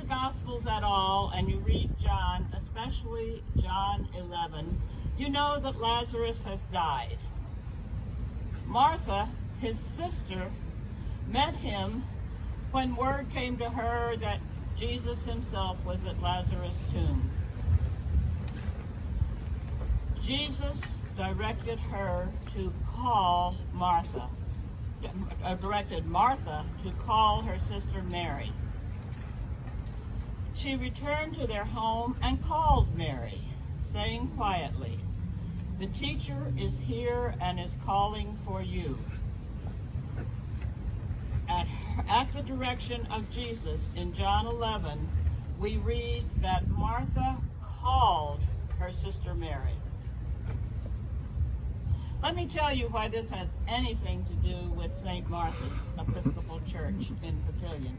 Gospels at all, and you read John, especially John 11, you know that Lazarus has died. Martha, his sister, met him when word came to her that Jesus himself was at Lazarus' tomb. Jesus directed her to call Martha, directed Martha to call her sister Mary. She returned to their home and called Mary, saying quietly, "The teacher is here and is calling for you." At the direction of Jesus in John 11, we read that Martha called her sister Mary. Let me tell you why this has anything to do with St. Martha's Episcopal Church in Papillion.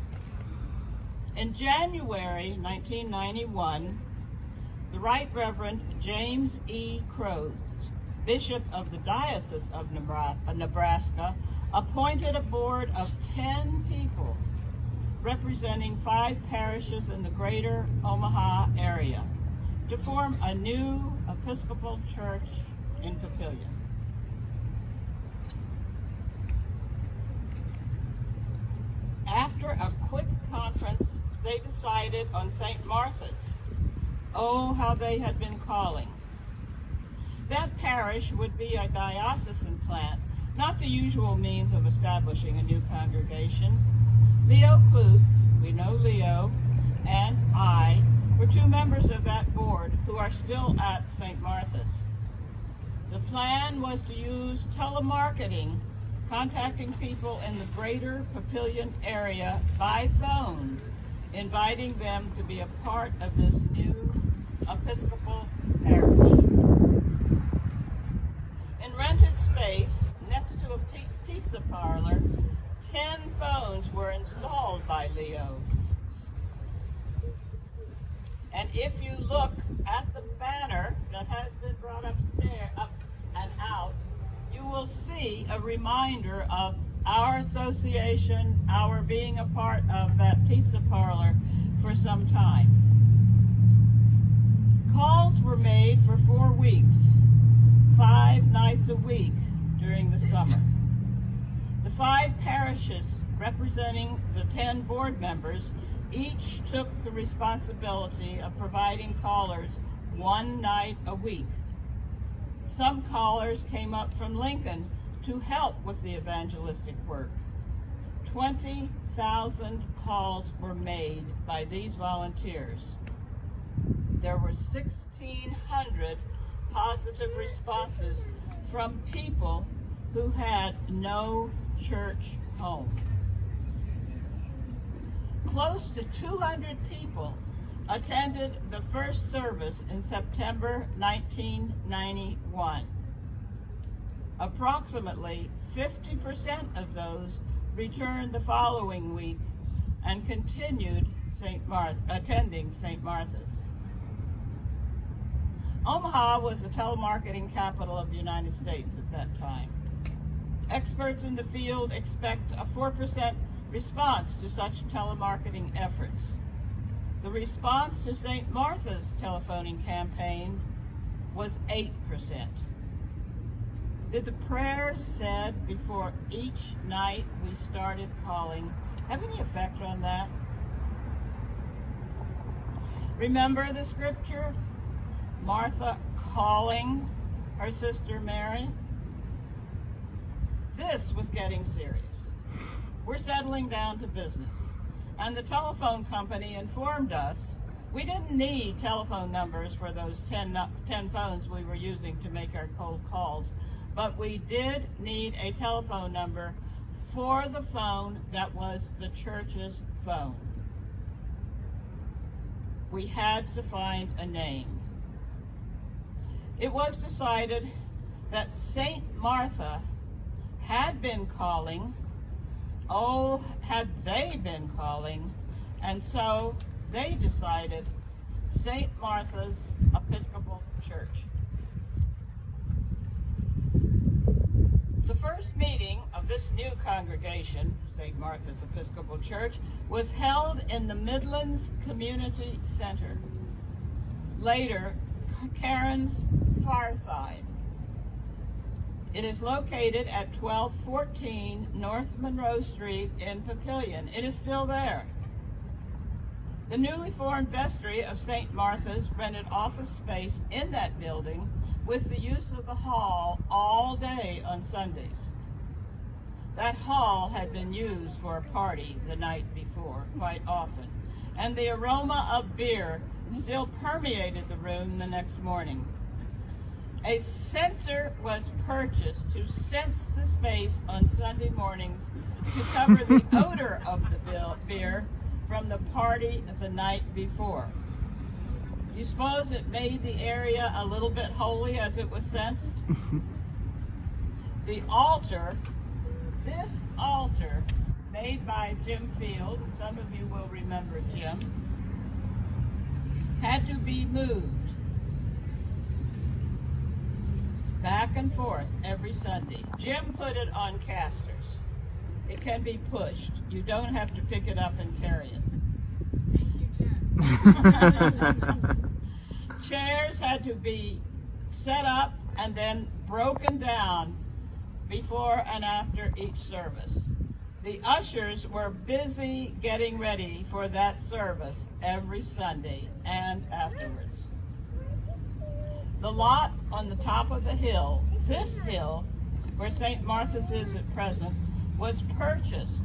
In January 1991, the Right Reverend James E. Croce, Bishop of the Diocese of Nebraska, appointed a board of 10 people representing 5 parishes in the greater Omaha area to form a new Episcopal church in Papillion. After a quick conference, they decided on St. Martha's. Oh, how they had been calling. That parish would be a diocesan plant, not the usual means of establishing a new congregation. Leo Clute, we know Leo, and I were 2 members of that board who are still at St. Martha's. The plan was to use telemarketing, contacting people in the greater Papillion area by phone, inviting them to be a part of this new Episcopal parish. In rented space, next to a pizza parlor, 10 phones were installed by Leo. And if you look at the banner that has been brought up and out, you will see a reminder of our association, our being a part of that pizza parlor for some time. Calls were made for 4 weeks, 5 nights a week during the summer. The 5 parishes representing the 10 board members each took the responsibility of providing callers 1 night a week. Some callers came up from Lincoln to help with the evangelistic work. 20,000 calls were made by these volunteers. There were 1,600 positive responses from people who had no church home. Close to 200 people attended the first service in September 1991. Approximately 50% of those returned the following week and continued attending St. Martha's. Omaha was the telemarketing capital of the United States at that time. Experts in the field expect a 4% response to such telemarketing efforts. The response to St. Martha's telephoning campaign was 8%. Did the prayers said before each night we started calling have any effect on that? Remember the scripture? Martha calling her sister Mary? This was getting serious. We're settling down to business. And the telephone company informed us we didn't need telephone numbers for those 10 phones we were using to make our cold calls, but we did need a telephone number for the phone that was the church's phone. We had to find a name. It was decided that St. Martha had been calling. Oh, had they been calling? And so they decided St. Martha's Episcopal Church. The first meeting of this new congregation, St. Martha's Episcopal Church, was held in the Midlands Community Center, later Karen's Fireside. It is located at 1214 North Monroe Street in Papillion. It is still there. The newly formed vestry of St. Martha's rented office space in that building with the use of the hall all day on Sundays. That hall had been used for a party the night before quite often, and the aroma of beer still permeated the room the next morning. A censer was purchased to sense the space on Sunday mornings to cover the odor of the beer from the party the night before. You suppose it made the area a little bit holy as it was sensed? The altar, this altar, made by Jim Field, some of you will remember Jim, had to be moved back and forth every Sunday. Jim put it on casters. It can be pushed. You don't have to pick it up and carry it. Chairs had to be set up and then broken down before and after each service. The ushers were busy getting ready for that service every Sunday and afterwards. The lot on the top of the hill, this hill, where St. Martha's is at present, was purchased,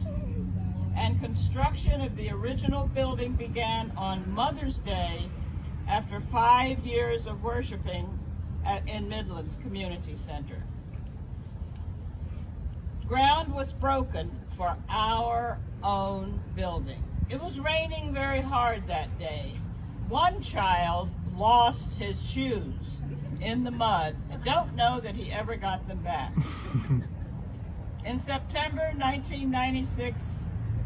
and construction of the original building began on Mother's Day after 5 years of worshiping in Midlands Community Center. Ground was broken for our own building. It was raining very hard that day. One child lost his shoes in the mud. I don't know that he ever got them back. In September 1996,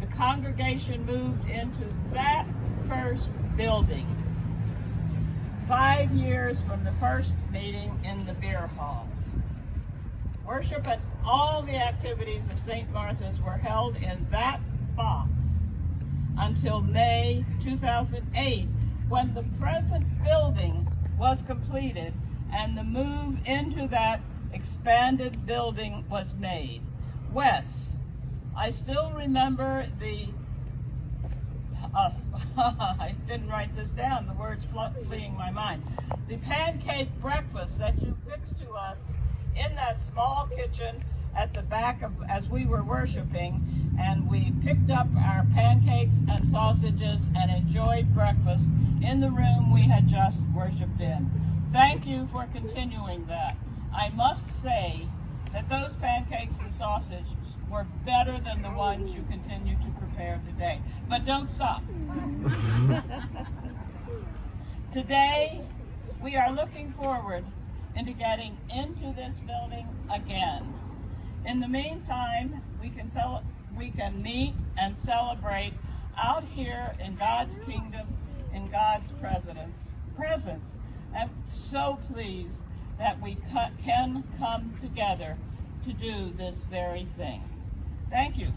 the congregation moved into that first building, 5 years from the first meeting in the beer hall. Worship and all the activities of St. Martha's were held in that box until May 2008, when the present building was completed and the move into that expanded building was made. Wes, I still remember the, I didn't write this down, the words fleeing my mind. The pancake breakfast that you fixed to us in that small kitchen at the back of, as we were worshiping, and we picked up our pancakes and sausages and enjoyed breakfast in the room we had just worshiped in. Thank you for continuing that. I must say that those pancakes and sausages were better than the ones you continue to prepare today. But don't stop. Today, we are looking forward into getting into this building again. In the meantime, we can meet and celebrate out here in God's kingdom, in God's presence. I'm so pleased that we can come together to do this very thing. Thank you.